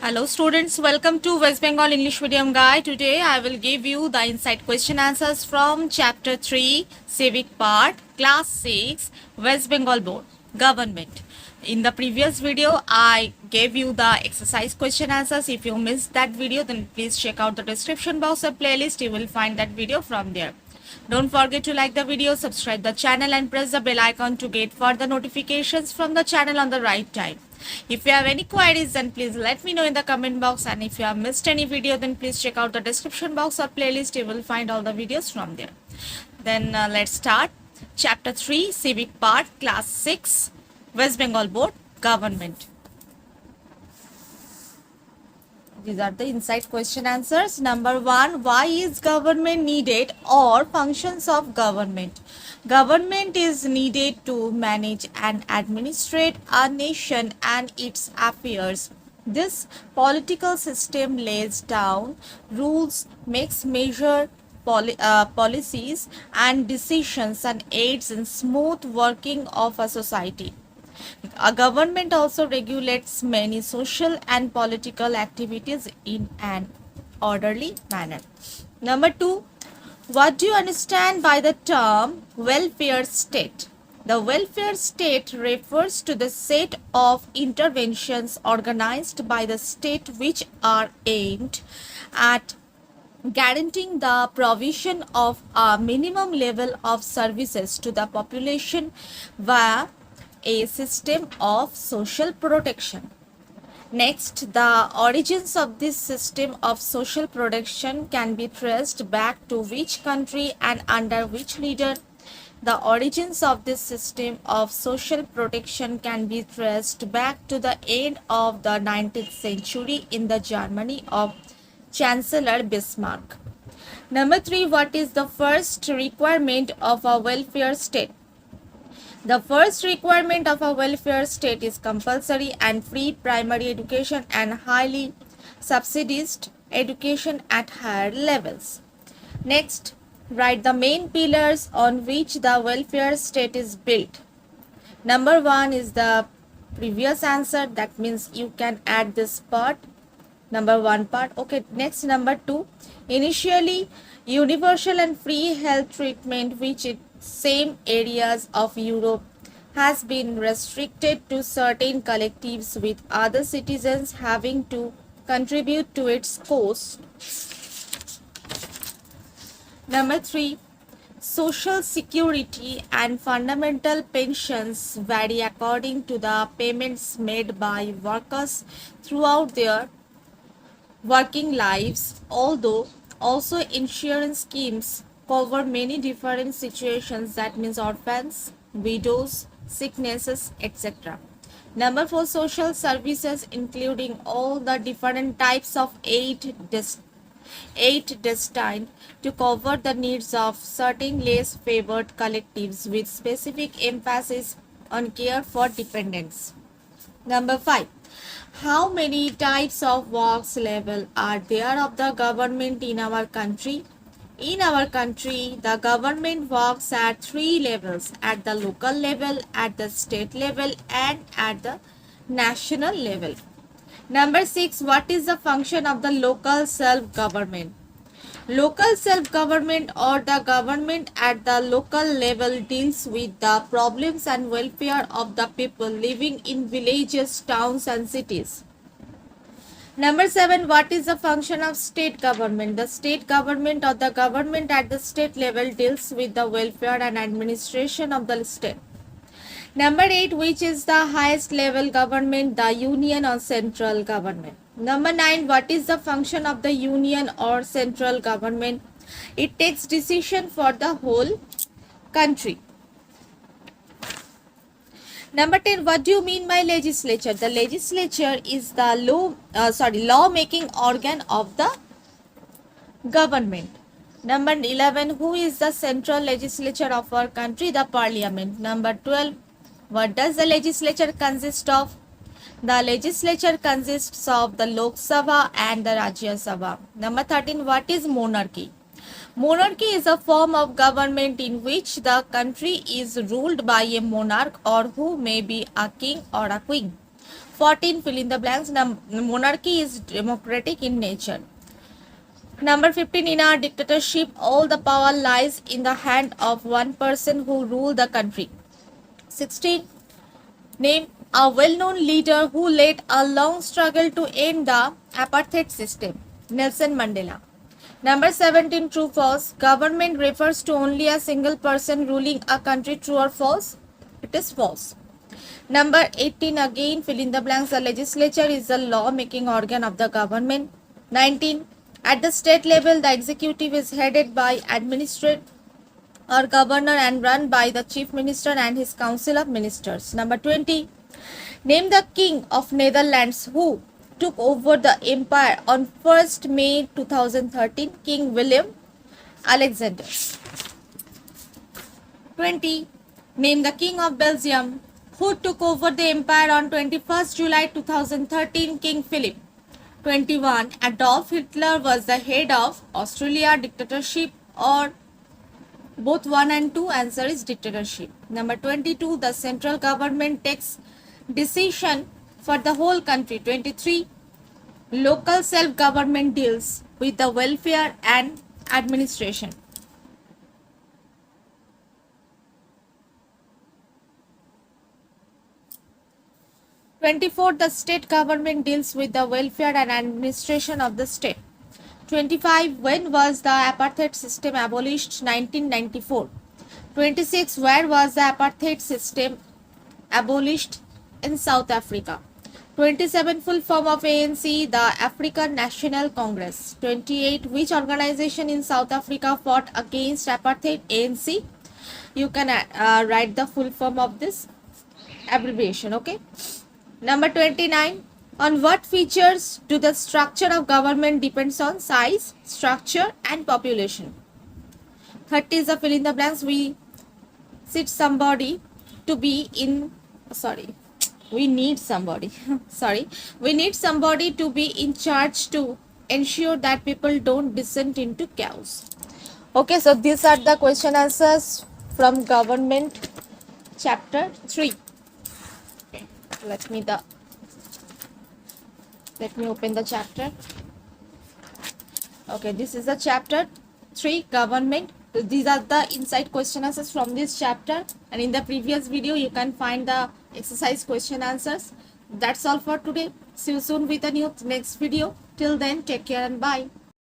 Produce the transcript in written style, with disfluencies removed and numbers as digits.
Hello students, welcome to West Bengal English Medium Guide. Today I will give you the insight question answers from chapter 3 Civic Part Class 6 West Bengal Board Government. In the previous video I gave you the exercise question answers. If you missed that video then please check out the description box or playlist. You will find that video from there. Don't forget to like the video, subscribe the channel and press the bell icon to get further notifications from the channel on the right time. If you have any queries then please let me know in the comment box, and if you have missed any video then please check out the description box or playlist. You will find all the videos from there. Then let's start. Chapter 3 Civic Part Class 6 West Bengal Board Government. These are the inside question answers. Number 1. Why is government needed or functions of government? Government is needed to manage and administrate a nation and its affairs. This political system lays down rules, makes measure policies and decisions, and aids in smooth working of a society. A government also regulates many social and political activities in an orderly manner. Number 2. What do you understand by the term welfare state? The welfare state refers to the set of interventions organized by the state which are aimed at guaranteeing the provision of a minimum level of services to the population via a system of social protection. Next, the origins of this system of social protection can be traced back to which country and under which leader. The origins of this system of social protection can be traced back to the end of the 19th century in the Germany of Chancellor Bismarck. Number 3. What is the first requirement of a welfare state? The first requirement of a welfare state is compulsory and free primary education and highly subsidized education at higher levels. Next, write the main pillars on which the welfare state is built. Number 1 is the previous answer, that means you can add this part, number 1 part. Okay, next, number 2, initially universal and free health treatment which in same areas of Europe has been restricted to certain collectives with other citizens having to contribute to its cost. Number 3, social security and fundamental pensions vary according to the payments made by workers throughout their working lives, although also insurance schemes cover many different situations, that means orphans, widows, sicknesses, etc. Number 4, social services including all the different types of aid destined to cover the needs of certain less favored collectives with specific emphasis on care for dependents. Number 5. How many types of works level are there of the government in our country? In our country, the government works at 3 levels: at the local level, at the state level, and at the national level. Number 6. What is the function of the local self-government? Local self-government or the government at the local level deals with the problems and welfare of the people living in villages, towns, and cities. Number 7. What is the function of state government? The state government or the government at the state level deals with the welfare and administration of the state. Number 8. Which is the highest level government, the union or central government? Number 9. What is the function of the union or central government? It takes decision for the whole country. Number 10. What do you mean by legislature? The legislature is the law-making organ of the government. Number 11. Who is the central legislature of our country? The parliament. Number 12. What does the legislature consist of? The legislature consists of the Lok Sabha and the Rajya Sabha. Number 13. What is monarchy? Monarchy is a form of government in which the country is ruled by a monarch or who may be a king or a queen. 14, fill in the blanks. Monarchy is democratic in nature. Number 15, in our dictatorship, all the power lies in the hand of one person who rule the country. 16, name a well-known leader who led a long struggle to end the apartheid system. Nelson Mandela. Number 17, true false. Government refers to only a single person ruling a country. True or false? It is false. Number 18, again fill in the blanks. The legislature is the law-making organ of the government. 19, at the state level, the executive is headed by administrator or governor and run by the chief minister and his council of ministers. Number 20, name the king of Netherlands who took over the empire on 1st May 2013. King William Alexander. 20, name the king of Belgium who took over the empire on 21st July 2013. King Philip. 21, Adolf Hitler was the head of Austria dictatorship or both 1 and 2. Answer is dictatorship. Number 22, the central government takes decision for the whole country. 23, local self-government deals with the welfare and administration. 24, the state government deals with the welfare and administration of the state. 25, when was the apartheid system abolished? 1994. 26, where was the apartheid system abolished? In South Africa. 27, full form of ANC, the African National Congress. 28, which organization in South Africa fought against apartheid? ANC. You can write the full form of this abbreviation, okay? Number 29, on what features do the structure of government depends on? Size, structure and population. 30 is the fill in the blanks. We need somebody to be in charge to ensure that people don't descend into chaos. Okay, so these are the question answers from government chapter 3. Let me open the chapter. Okay, this is the chapter 3, government. These are the inside question answers from this chapter, and in the previous video you can find the exercise question answers. That's all for today. See you soon with a new next video. Till then, take care and bye.